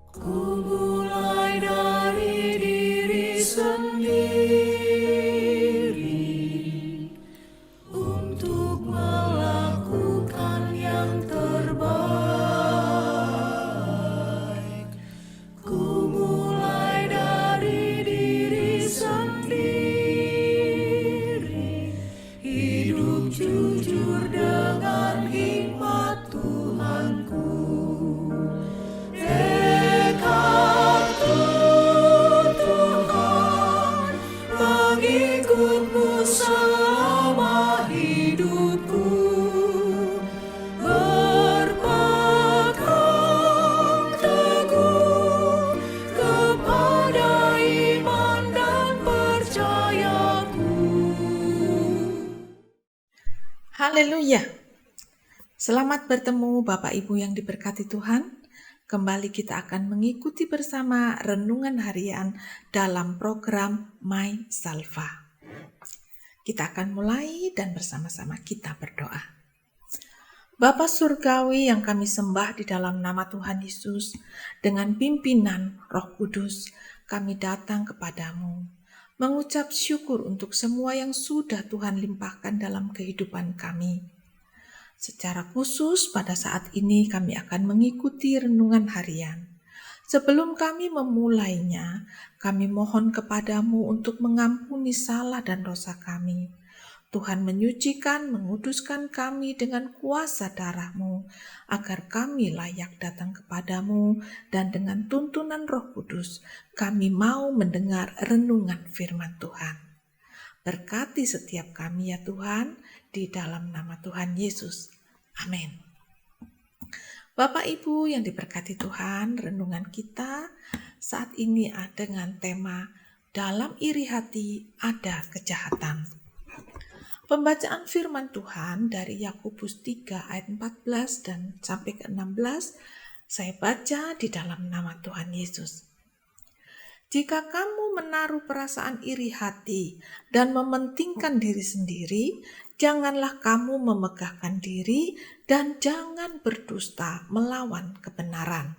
Ku mulai dari diri sendiri untuk melakukan yang terbaik. Ku mulai dari diri sendiri, hidup jujur dengan hikmat Tuhanku. Mengikutmu selama hidupku, berpegang teguh kepada iman dan percayaku. Haleluya. Selamat bertemu Bapak Ibu yang diberkati Tuhan. Kembali kita akan mengikuti bersama renungan harian dalam program My Salva. Kita akan mulai dan bersama-sama kita berdoa. Bapa Surgawi yang kami sembah di dalam nama Tuhan Yesus, dengan pimpinan Roh Kudus, kami datang kepadamu, mengucap syukur untuk semua yang sudah Tuhan limpahkan dalam kehidupan kami. Secara khusus pada saat ini kami akan mengikuti renungan harian. Sebelum kami memulainya, kami mohon kepadamu untuk mengampuni salah dan dosa kami. Tuhan menyucikan, menguduskan kami dengan kuasa darah-Mu, agar kami layak datang kepadamu, dan dengan tuntunan Roh Kudus, kami mau mendengar renungan firman Tuhan. Berkati setiap kami ya Tuhan, di dalam nama Tuhan Yesus. Amin. Bapak Ibu yang diberkati Tuhan, renungan kita saat ini dengan tema dalam iri hati ada kejahatan. Pembacaan firman Tuhan dari Yakobus 3 ayat 14 dan sampai ke 16, saya baca di dalam nama Tuhan Yesus. Jika kamu menaruh perasaan iri hati dan mementingkan diri sendiri, janganlah kamu memegahkan diri dan jangan berdusta melawan kebenaran.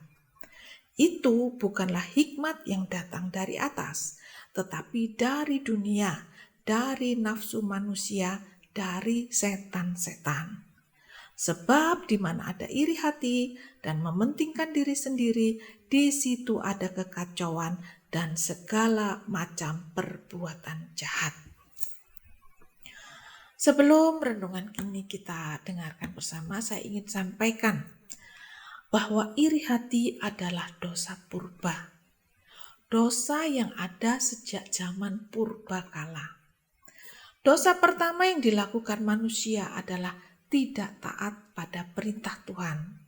Itu bukanlah hikmat yang datang dari atas, tetapi dari dunia, dari nafsu manusia, dari setan-setan. Sebab di mana ada iri hati dan mementingkan diri sendiri, di situ ada kekacauan dan segala macam perbuatan jahat. Sebelum renungan ini kita dengarkan bersama, saya ingin sampaikan bahwa iri hati adalah dosa purba. Dosa yang ada sejak zaman purba kala. Dosa pertama yang dilakukan manusia adalah tidak taat pada perintah Tuhan.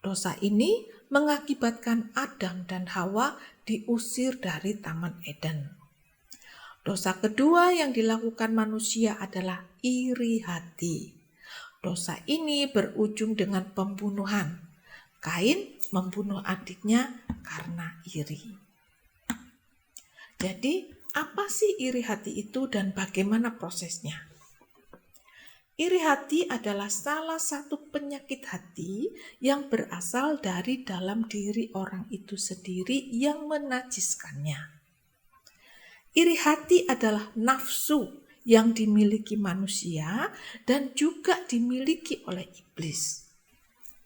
Dosa ini mengakibatkan Adam dan Hawa diusir dari Taman Eden. Dosa kedua yang dilakukan manusia adalah iri hati. Dosa ini berujung dengan pembunuhan. Kain membunuh adiknya karena iri. Jadi, apa sih iri hati itu dan bagaimana prosesnya? Iri hati adalah salah satu penyakit hati yang berasal dari dalam diri orang itu sendiri yang menajiskannya. Iri hati adalah nafsu yang dimiliki manusia dan juga dimiliki oleh iblis.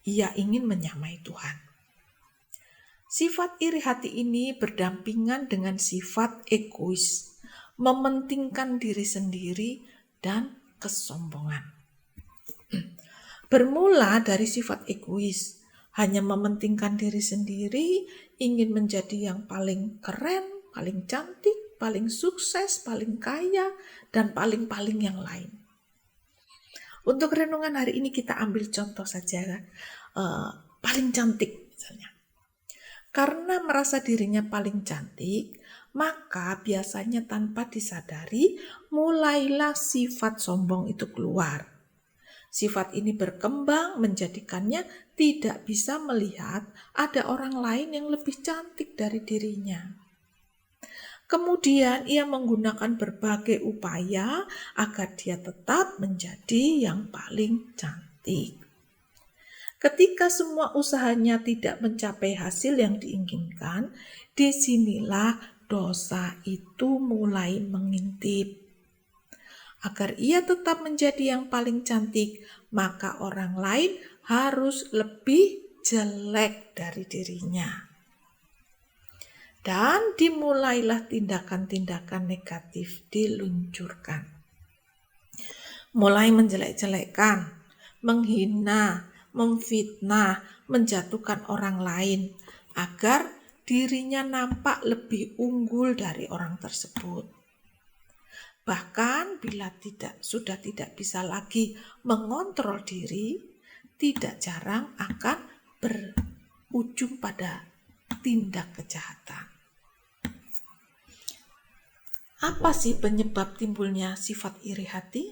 Ia ingin menyamai Tuhan. Sifat iri hati ini berdampingan dengan sifat egois, mementingkan diri sendiri dan kesombongan. Bermula dari sifat egois, hanya mementingkan diri sendiri, ingin menjadi yang paling keren, paling cantik, paling sukses, paling kaya, dan paling-paling yang lain. Untuk renungan hari ini kita ambil contoh saja, paling cantik misalnya. Karena merasa dirinya paling cantik, maka biasanya tanpa disadari mulailah sifat sombong itu keluar. Sifat ini berkembang menjadikannya tidak bisa melihat ada orang lain yang lebih cantik dari dirinya. Kemudian ia menggunakan berbagai upaya agar dia tetap menjadi yang paling cantik. Ketika semua usahanya tidak mencapai hasil yang diinginkan, disinilah dosa itu mulai mengintip. Agar ia tetap menjadi yang paling cantik, maka orang lain harus lebih jelek dari dirinya. Dan dimulailah tindakan-tindakan negatif diluncurkan. Mulai menjelek-jelekkan, menghina, memfitnah, menjatuhkan orang lain, agar dirinya nampak lebih unggul dari orang tersebut. Bahkan bila sudah tidak bisa lagi mengontrol diri, tidak jarang akan berujung pada tindak kejahatan. Apa sih penyebab timbulnya sifat iri hati?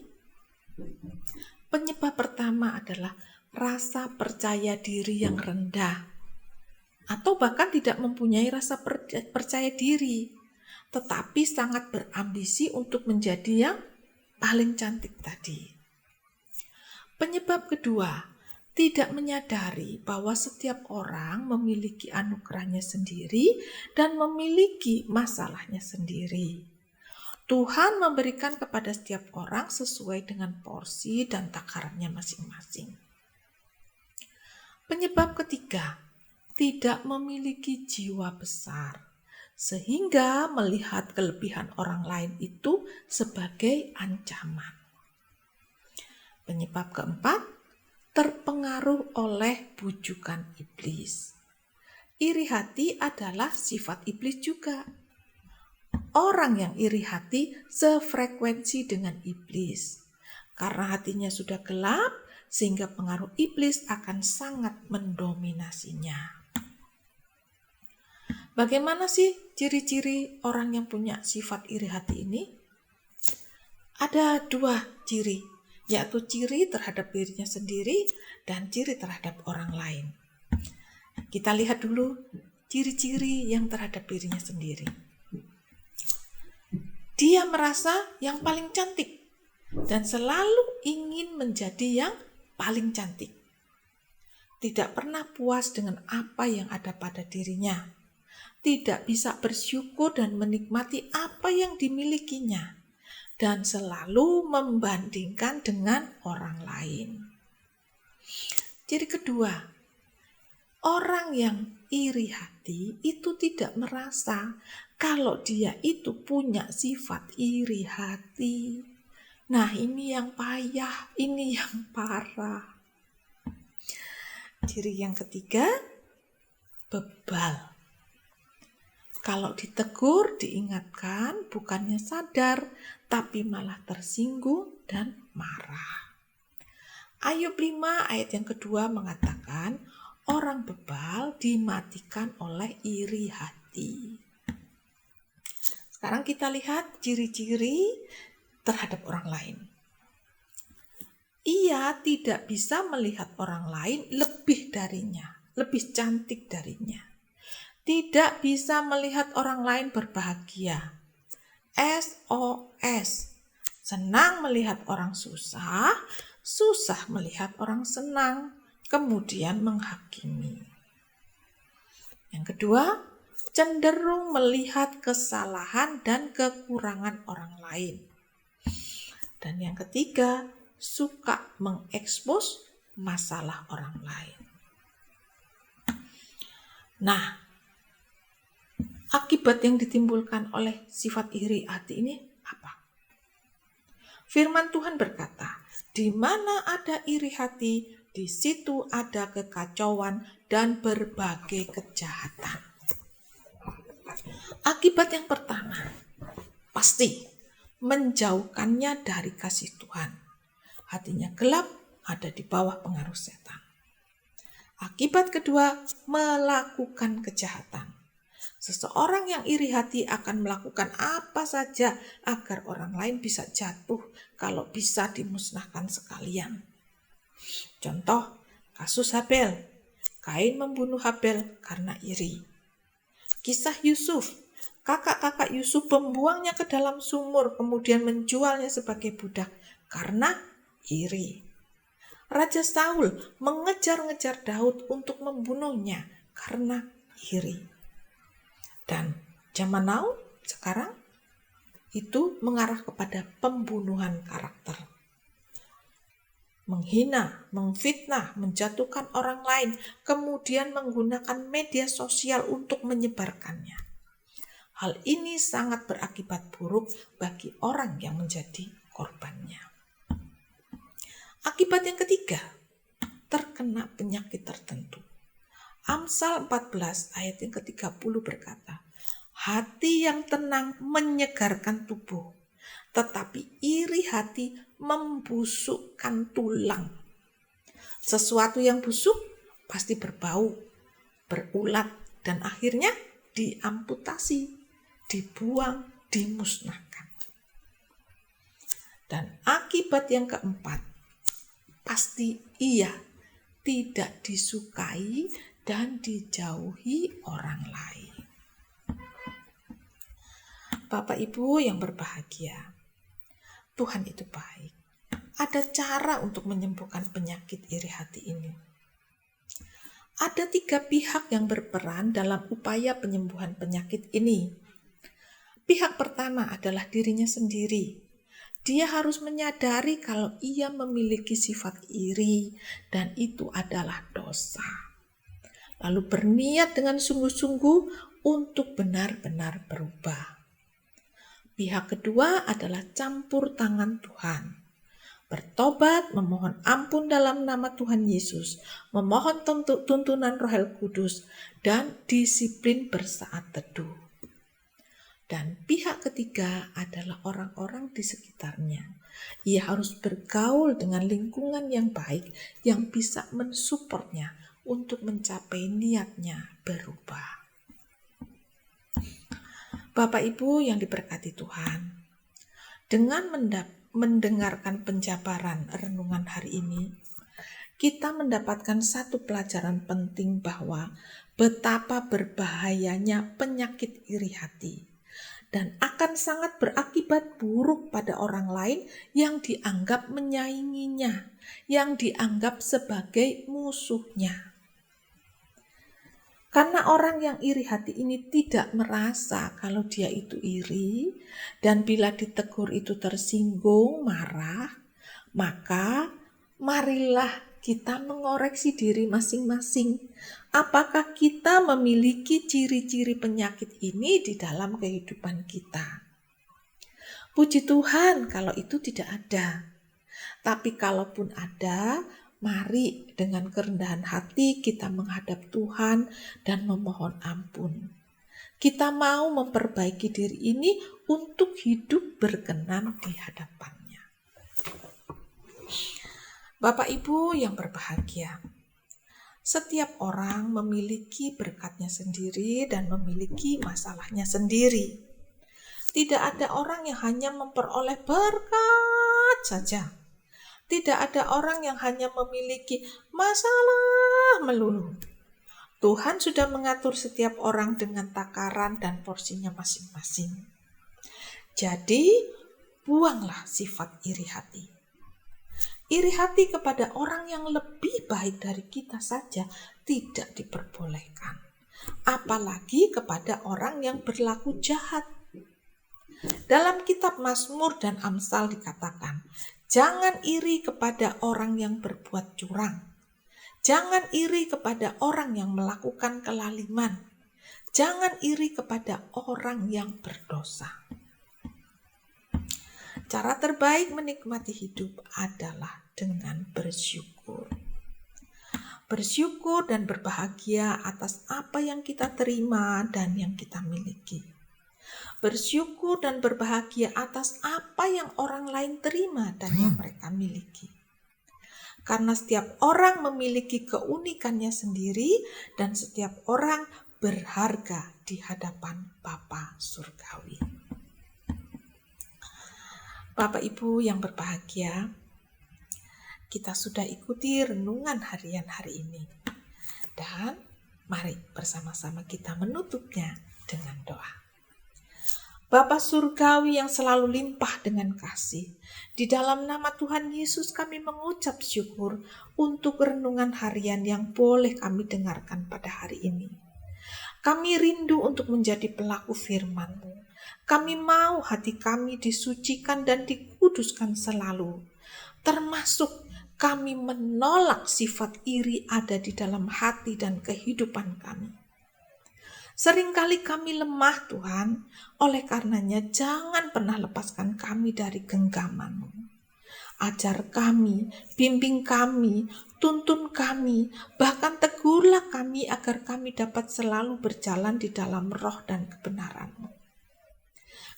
Penyebab pertama adalah rasa percaya diri yang rendah, atau bahkan tidak mempunyai rasa percaya diri, tetapi sangat berambisi untuk menjadi yang paling cantik tadi. Penyebab kedua, tidak menyadari bahwa setiap orang memiliki anugerahnya sendiri dan memiliki masalahnya sendiri. Tuhan memberikan kepada setiap orang sesuai dengan porsi dan takarannya masing-masing. Penyebab ketiga, tidak memiliki jiwa besar, sehingga melihat kelebihan orang lain itu sebagai ancaman. Penyebab keempat, terpengaruh oleh bujukan iblis. Iri hati adalah sifat iblis juga. Orang yang iri hati sefrekuensi dengan iblis. Karena hatinya sudah gelap, sehingga pengaruh iblis akan sangat mendominasinya. Bagaimana sih ciri-ciri orang yang punya sifat iri hati ini? Ada 2 ciri, yaitu ciri terhadap dirinya sendiri dan ciri terhadap orang lain. Kita lihat dulu ciri-ciri yang terhadap dirinya sendiri. Dia merasa yang paling cantik dan selalu ingin menjadi yang paling cantik. Tidak pernah puas dengan apa yang ada pada dirinya. Tidak bisa bersyukur dan menikmati apa yang dimilikinya. Dan selalu membandingkan dengan orang lain. Ciri kedua, orang yang iri hati itu tidak merasa kalau dia itu punya sifat iri hati. Nah, ini yang payah, ini yang parah. Ciri yang ketiga, bebal. Kalau ditegur, diingatkan, bukannya sadar, tapi malah tersinggung dan marah. Ayub 5 ayat yang kedua mengatakan, orang bebal dimatikan oleh iri hati. Sekarang kita lihat ciri-ciri terhadap orang lain. Ia tidak bisa melihat orang lain lebih darinya, lebih cantik darinya. Tidak bisa melihat orang lain berbahagia. SOS. Senang melihat orang susah, susah melihat orang senang, kemudian menghakimi. Yang kedua, cenderung melihat kesalahan dan kekurangan orang lain. Dan yang ketiga, suka mengekspos masalah orang lain. Nah, akibat yang ditimbulkan oleh sifat iri hati ini apa? Firman Tuhan berkata, di mana ada iri hati, di situ ada kekacauan dan berbagai kejahatan. Akibat yang pertama, pasti menjauhkannya dari kasih Tuhan. Hatinya gelap, ada di bawah pengaruh setan. Akibat kedua, melakukan kejahatan. Seseorang yang iri hati akan melakukan apa saja agar orang lain bisa jatuh, kalau bisa dimusnahkan sekalian. Contoh, kasus Habel. Kain membunuh Habel karena iri. Kisah Yusuf. Kakak-kakak Yusuf membuangnya ke dalam sumur, kemudian menjualnya sebagai budak karena iri. Raja Saul mengejar-ngejar Daud untuk membunuhnya karena iri. Dan zaman now sekarang itu mengarah kepada pembunuhan karakter. Menghina, memfitnah, menjatuhkan orang lain, kemudian menggunakan media sosial untuk menyebarkannya. Hal ini sangat berakibat buruk bagi orang yang menjadi korbannya. Akibat yang ketiga, terkena penyakit tertentu. Amsal 14 ayat yang ke-30 berkata, hati yang tenang menyegarkan tubuh, tetapi iri hati membusukkan tulang. Sesuatu yang busuk pasti berbau, berulat, dan akhirnya diamputasi, dibuang, dimusnahkan. Dan akibat yang keempat, pasti ia tidak disukai dan dijauhi orang lain. Bapak Ibu yang berbahagia, Tuhan itu baik. Ada cara untuk menyembuhkan penyakit iri hati ini. Ada 3 pihak yang berperan dalam upaya penyembuhan penyakit ini. Pihak pertama adalah dirinya sendiri. Dia harus menyadari kalau ia memiliki sifat iri dan itu adalah dosa. Lalu berniat dengan sungguh-sungguh untuk benar-benar berubah. Pihak kedua adalah campur tangan Tuhan. Bertobat, memohon ampun dalam nama Tuhan Yesus, memohon tuntunan Roh Kudus, dan disiplin bersaat teduh. Dan pihak ketiga adalah orang-orang di sekitarnya. Ia harus bergaul dengan lingkungan yang baik yang bisa mensupportnya untuk mencapai niatnya berubah. Bapak Ibu yang diberkati Tuhan, dengan mendengarkan penjabaran renungan hari ini, kita mendapatkan satu pelajaran penting bahwa betapa berbahayanya penyakit iri hati dan akan sangat berakibat buruk pada orang lain yang dianggap menyainginya, yang dianggap sebagai musuhnya. Karena orang yang iri hati ini tidak merasa kalau dia itu iri, dan bila ditegur itu tersinggung, marah, maka marilah kita mengoreksi diri masing-masing. Apakah kita memiliki ciri-ciri penyakit ini di dalam kehidupan kita? Puji Tuhan kalau itu tidak ada. Tapi kalaupun ada, mari dengan kerendahan hati kita menghadap Tuhan dan memohon ampun. Kita mau memperbaiki diri ini untuk hidup berkenan di hadapannya. Bapak Ibu yang berbahagia, setiap orang memiliki berkatnya sendiri dan memiliki masalahnya sendiri. Tidak ada orang yang hanya memperoleh berkat saja. Tidak ada orang yang hanya memiliki masalah melulu. Tuhan sudah mengatur setiap orang dengan takaran dan porsinya masing-masing. Jadi, buanglah sifat iri hati. Iri hati kepada orang yang lebih baik dari kita saja tidak diperbolehkan. Apalagi kepada orang yang berlaku jahat. Dalam kitab Mazmur dan Amsal dikatakan, jangan iri kepada orang yang berbuat curang. Jangan iri kepada orang yang melakukan kelaliman. Jangan iri kepada orang yang berdosa. Cara terbaik menikmati hidup adalah dengan bersyukur. Bersyukur dan berbahagia atas apa yang kita terima dan yang kita miliki. Bersyukur dan berbahagia atas apa yang orang lain terima dan yang mereka miliki. Karena setiap orang memiliki keunikannya sendiri dan setiap orang berharga di hadapan Bapa Surgawi. Bapak Ibu yang berbahagia, kita sudah ikuti renungan harian hari ini. Dan mari bersama-sama kita menutupnya dengan doa. Bapa Surgawi yang selalu limpah dengan kasih. Di dalam nama Tuhan Yesus kami mengucap syukur untuk renungan harian yang boleh kami dengarkan pada hari ini. Kami rindu untuk menjadi pelaku firman-Mu. Kami mau hati kami disucikan dan dikuduskan selalu. Termasuk kami menolak sifat iri ada di dalam hati dan kehidupan kami. Seringkali kami lemah Tuhan, oleh karenanya jangan pernah lepaskan kami dari genggaman-Mu. Ajar kami, bimbing kami, tuntun kami, bahkan tegurlah kami agar kami dapat selalu berjalan di dalam roh dan kebenaran-Mu.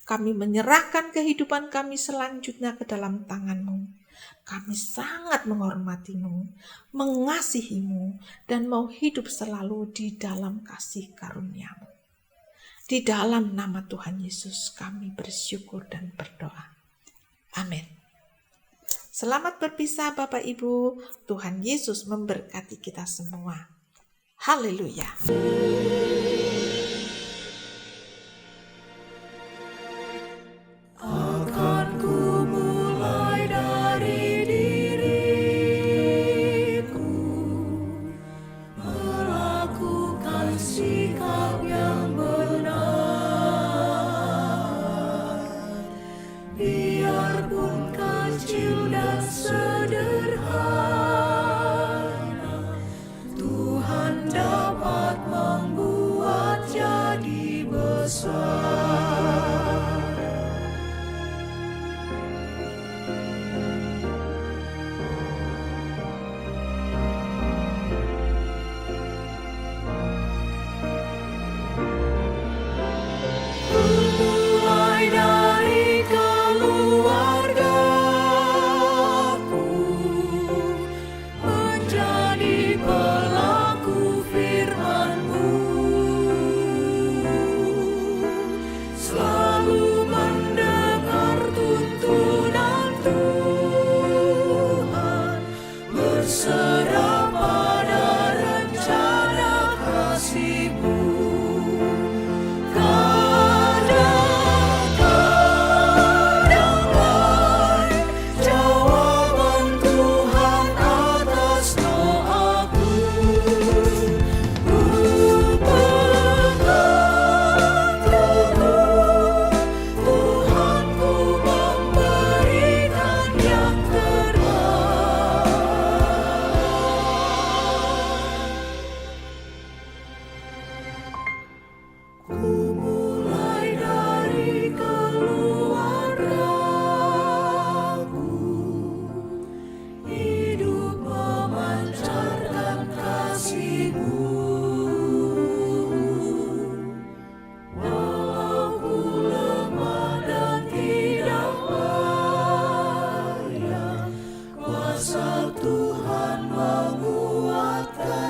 Kami menyerahkan kehidupan kami selanjutnya ke dalam tangan-Mu. Kami sangat menghormati-Mu, mengasihi-Mu, dan mau hidup selalu di dalam kasih karunia-Mu. Di dalam nama Tuhan Yesus kami bersyukur dan berdoa. Amin. Selamat berpisah Bapak Ibu, Tuhan Yesus memberkati kita semua. Haleluya. Sikap yang benar, biarpun kecil dan sederhana, Tuhan dapat membuat jadi besar. Mulai dari keluargaku, menjadi pelaku firman-Mu, selalu mendengar tuntunan Tuhan, berserah pada rencana kasih-Mu. Tuhan menguatkan